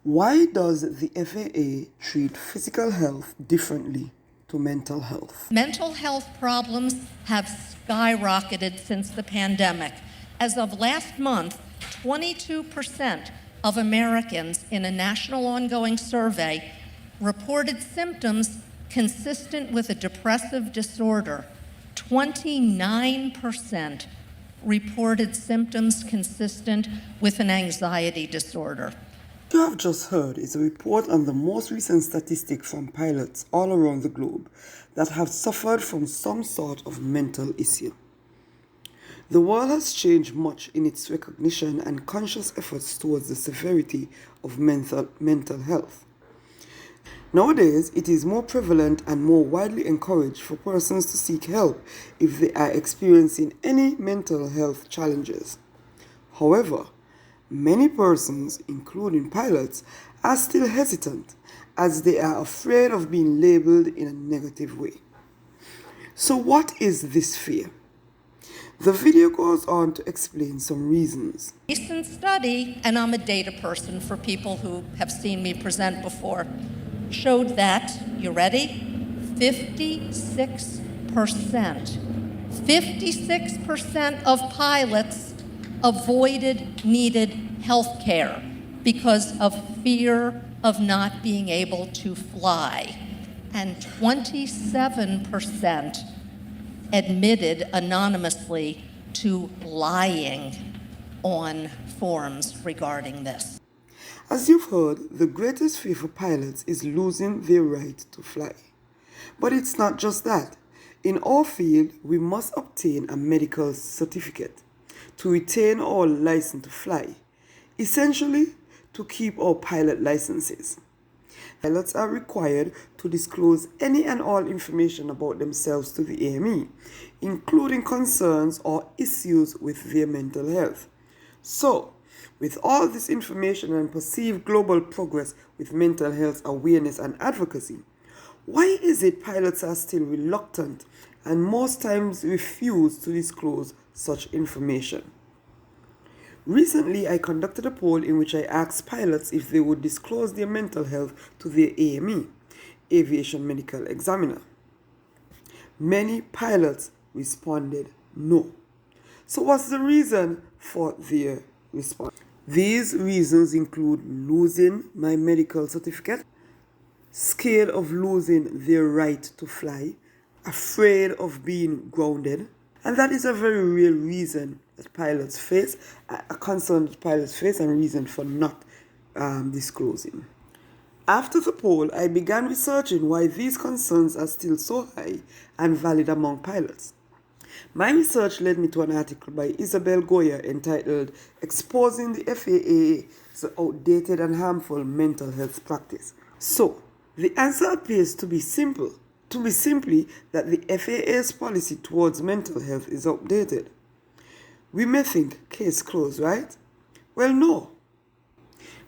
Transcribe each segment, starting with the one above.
Why does the FAA treat physical health differently to mental health? Mental health problems have skyrocketed since the pandemic. As of last month, 22% of Americans in a national ongoing survey reported symptoms consistent with a depressive disorder. 29% reported symptoms consistent with an anxiety disorder. What you have just heard is a report on the most recent statistic from pilots all around the globe that have suffered from some sort of mental issue. The world has changed much in its recognition and conscious efforts towards the severity of mental health. Nowadays, it is more prevalent and more widely encouraged for persons to seek help if they are experiencing any mental health challenges. However, many persons, including pilots, are still hesitant as they are afraid of being labeled in a negative way. So what is this fear? The video goes on to explain some reasons. A recent study, and I'm a data person for people who have seen me present before, showed that, you ready? 56% of pilots avoided needed health care because of fear of not being able to fly. And 27% admitted anonymously to lying on forms regarding this. As you've heard, the greatest fear for pilots is losing their right to fly. But it's not just that. In our field, we must obtain a medical certificate to retain our license to fly, essentially to keep our pilot licenses. Pilots are required to disclose any and all information about themselves to the AME, including concerns or issues with their mental health. So, with all this information and perceived global progress with mental health awareness and advocacy, why is it pilots are still reluctant and most times refuse to disclose such information? Recently, I conducted a poll in which I asked pilots if they would disclose their mental health to their AME, Aviation Medical Examiner. Many pilots responded no. So what's the reason for their response? These reasons include losing my medical certificate, scared of losing their right to fly, afraid of being grounded, and that is a very real reason that pilots face, a concern that pilots face, and reason for not disclosing. After the poll, I began researching why these concerns are still so high and valid among pilots. My research led me to an article by Isabel Goya entitled "Exposing the FAA's Outdated and Harmful Mental Health Practice." So, the answer appears to be simply that the FAA's policy towards mental health is outdated. We may think case closed, right? Well, no.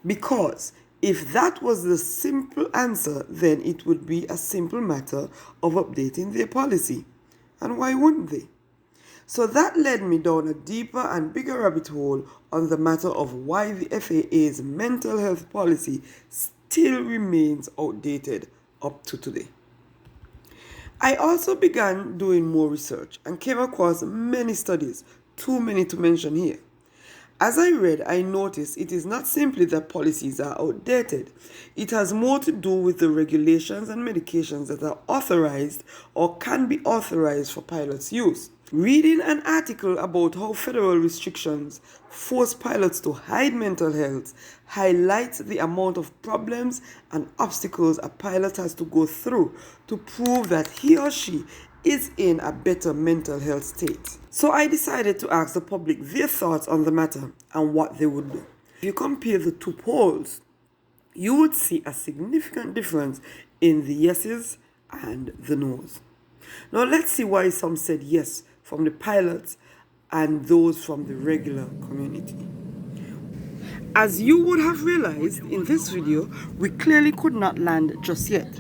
Because if that was the simple answer, then it would be a simple matter of updating their policy. And why wouldn't they? So that led me down a deeper and bigger rabbit hole on the matter of why the FAA's mental health policy still remains outdated up to today. I also began doing more research and came across many studies, too many to mention here. As I read, I noticed it is not simply that policies are outdated. It has more to do with the regulations and medications that are authorized or can be authorized for pilots' use. Reading an article about how federal restrictions force pilots to hide mental health highlights the amount of problems and obstacles a pilot has to go through to prove that he or she is in a better mental health state. So I decided to ask the public their thoughts on the matter and what they would do. If you compare the two polls, you would see a significant difference in the yeses and the noes. Now let's see why some said yes from the pilots and those from the regular community. As you would have realized in this video, we clearly could not land just yet.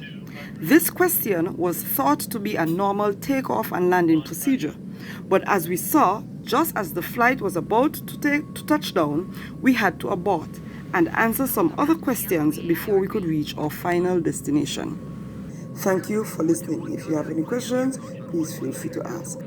This question was thought to be a normal takeoff and landing procedure, but as we saw, just as the flight was about to touch down, we had to abort, and answer some other questions before we could reach our final destination. Thank you for listening. If you have any questions, please feel free to ask.